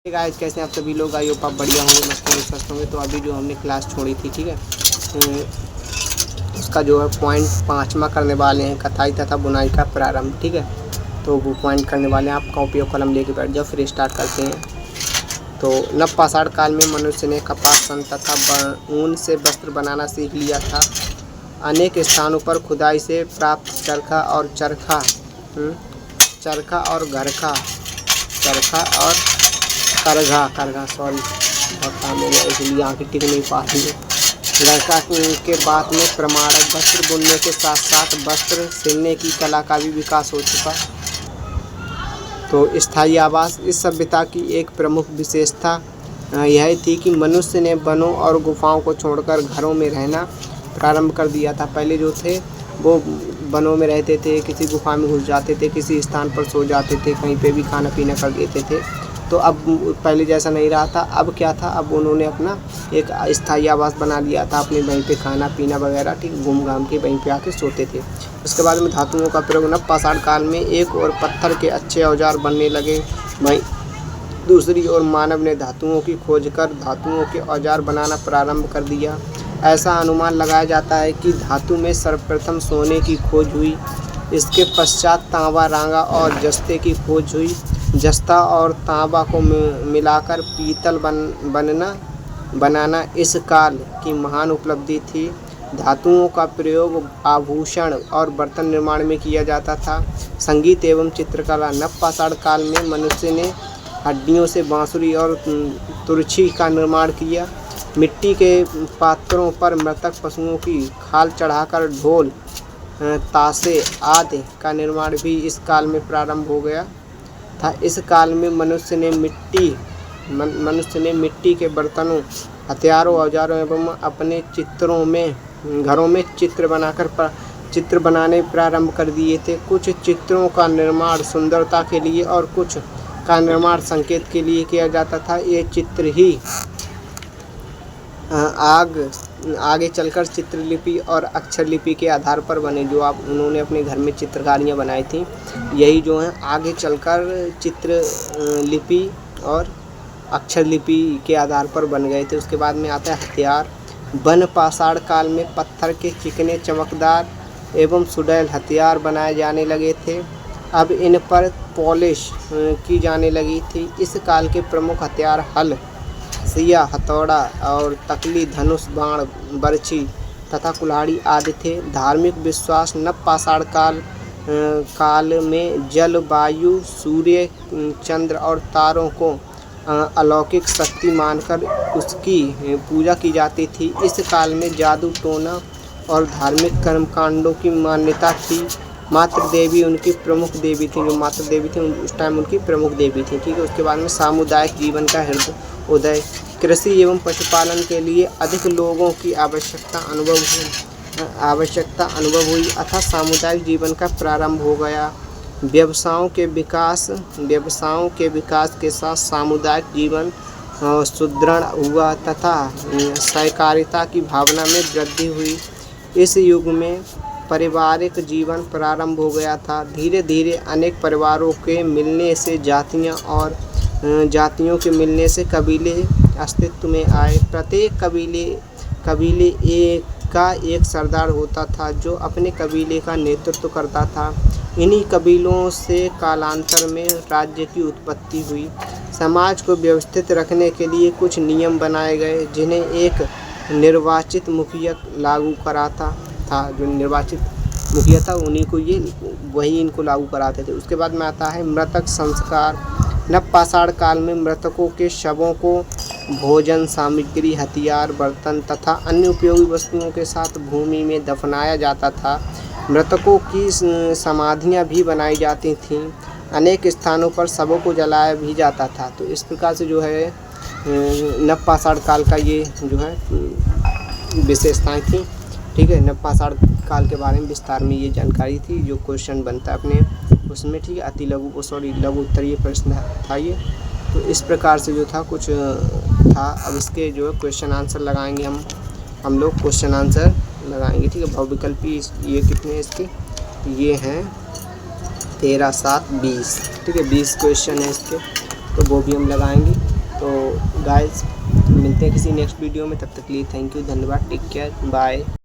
Guys, कैसे हैं आप सभी लोग? आई होप आप बढ़िया होंगे, मस्त होंगे, स्वस्थ होंगे। तो अभी जो हमने क्लास छोड़ी थी, ठीक है, उसका जो है पॉइंट 5वां करने वाले हैं, कथाई तथा बुनाई का प्रारंभ। ठीक है, तो वो पॉइंट करने वाले हैं। आप कॉपी और कलम लेके बैठ जाओ, फिर स्टार्ट करते हैं। तो नवपाषाण काल में मनुष्य ने कपास, सन तथा ऊन से वस्त्र बनाना सीख लिया था। अनेक स्थानों पर खुदाई से प्राप्त चरखा और करघा सॉरी, बहुत काम हो गया इसलिए आँखें टिक नहीं पाती है। लड़का के बाद में प्रमाणक वस्त्र बुनने के साथ साथ वस्त्र सिलने की कला का भी विकास हो चुका। तो स्थायी आवास, इस सभ्यता की एक प्रमुख विशेषता यह थी कि मनुष्य ने वनों और गुफाओं को छोड़कर घरों में रहना प्रारंभ कर दिया था। पहले जो थे वो वनों में रहते थे, किसी गुफा में घुस जाते थे, किसी स्थान पर सो जाते थे, कहीं पे भी खाना पीना कर देते थे। तो अब पहले जैसा नहीं रहा था। अब क्या था, अब उन्होंने अपना एक स्थायी आवास बना लिया था, अपने वहीं पे खाना पीना वगैरह ठीक घूम घाम के वहीं पे आके सोते थे। उसके बाद में धातुओं का प्रयोग नवपाषाण काल में एक और पत्थर के अच्छे औजार बनने लगे, वहीं दूसरी ओर मानव ने धातुओं की खोज कर धातुओं के औजार बनाना प्रारंभ कर दिया। ऐसा अनुमान लगाया जाता है कि धातु में सर्वप्रथम सोने की खोज हुई। इसके पश्चात तांबा, रांगा और जस्ते की खोज हुई। जस्ता और तांबा को मिलाकर पीतल बनाना इस काल की महान उपलब्धि थी। धातुओं का प्रयोग आभूषण और बर्तन निर्माण में किया जाता था। संगीत एवं चित्रकला, नवपाषाण काल में मनुष्य ने हड्डियों से बांसुरी और तुरछी का निर्माण किया। मिट्टी के पात्रों पर मृतक पशुओं की खाल चढ़ाकर ढोल, ताशे आदि का निर्माण भी इस काल में प्रारंभ हो गया था। इस काल में मनुष्य ने मिट्टी के बर्तनों, हथियारों, औजारों एवं अपने घरों में चित्र बनाने प्रारंभ कर दिए थे। कुछ चित्रों का निर्माण सुंदरता के लिए और कुछ का निर्माण संकेत के लिए किया जाता था। ये चित्र ही आगे चलकर चित्रलिपि और अक्षर लिपि के आधार पर बने। जो उन्होंने अपने घर में चित्रकारियाँ बनाई थी, यही जो है आगे चलकर चित्र लिपि और अक्षर लिपि के आधार पर बन गए थे। उसके बाद में आता है हथियार। नवपाषाण काल में पत्थर के चिकने, चमकदार एवं सुडौल हथियार बनाए जाने लगे थे। अब इन पर पॉलिश की जाने लगी थी। इस काल के प्रमुख हथियार हल, सिया, हथौड़ा और तकली, धनुष, बाण, बर्छी तथा कुल्हाड़ी आदि थे। धार्मिक विश्वास, नवपाषाण काल में जल, वायु, सूर्य, चंद्र और तारों को अलौकिक शक्ति मानकर उसकी पूजा की जाती थी। इस काल में जादू, टोना और धार्मिक कर्मकांडों की मान्यता थी। मातृ देवी उनकी प्रमुख देवी थी। जो मातृ देवी थी उस टाइम उनकी प्रमुख देवी थी। ठीक है, उसके बाद में सामुदायिक जीवन का हृदय उदय। कृषि एवं पशुपालन के लिए अधिक लोगों की आवश्यकता अनुभव हुई अतः सामुदायिक जीवन का प्रारंभ हो गया। व्यवसायों के विकास के साथ सामुदायिक जीवन सुदृढ़ हुआ तथा सहकारिता की भावना में वृद्धि हुई। इस युग में पारिवारिक जीवन प्रारंभ हो गया था। धीरे धीरे अनेक परिवारों के मिलने से जातियों के मिलने से कबीले अस्तित्व में आए। प्रत्येक कबीले एक सरदार होता था जो अपने कबीले का नेतृत्व करता था। इन्हीं कबीलों से कालांतर में राज्य की उत्पत्ति हुई। समाज को व्यवस्थित रखने के लिए कुछ नियम बनाए गए जिन्हें एक निर्वाचित मुखिया लागू कराता था। जो निर्वाचित मुखिया था वही इनको लागू कराते थे। उसके बाद में आता है मृतक संस्कार। नवपाषाण काल में मृतकों के शवों को भोजन सामग्री, हथियार, बर्तन तथा अन्य उपयोगी वस्तुओं के साथ भूमि में दफनाया जाता था। मृतकों की समाधियां भी बनाई जाती थीं। अनेक स्थानों पर शवों को जलाया भी जाता था। तो इस प्रकार से जो है नवपाषाण काल का ये जो है विशेषताएं थी। ठीक है, नवपाषाण काल के बारे में विस्तार में ये जानकारी थी। जो क्वेश्चन बनता है अपने उसमें, ठीक है, लघु उत्तरीय प्रश्न था ये। तो इस प्रकार से जो था कुछ था। अब इसके जो है क्वेश्चन आंसर लगाएंगे हम लोग क्वेश्चन आंसर लगाएंगे। ठीक है, बहुविकल्पी ये कितने इसके, ये हैं 13, 7, 20। ठीक है, 20 क्वेश्चन है इसके, तो वो भी हम लगाएंगे। तो गाइस मिलते हैं किसी नेक्स्ट वीडियो में, तब तक के लिए थैंक यू, धन्यवाद, टेक केयर, बाय।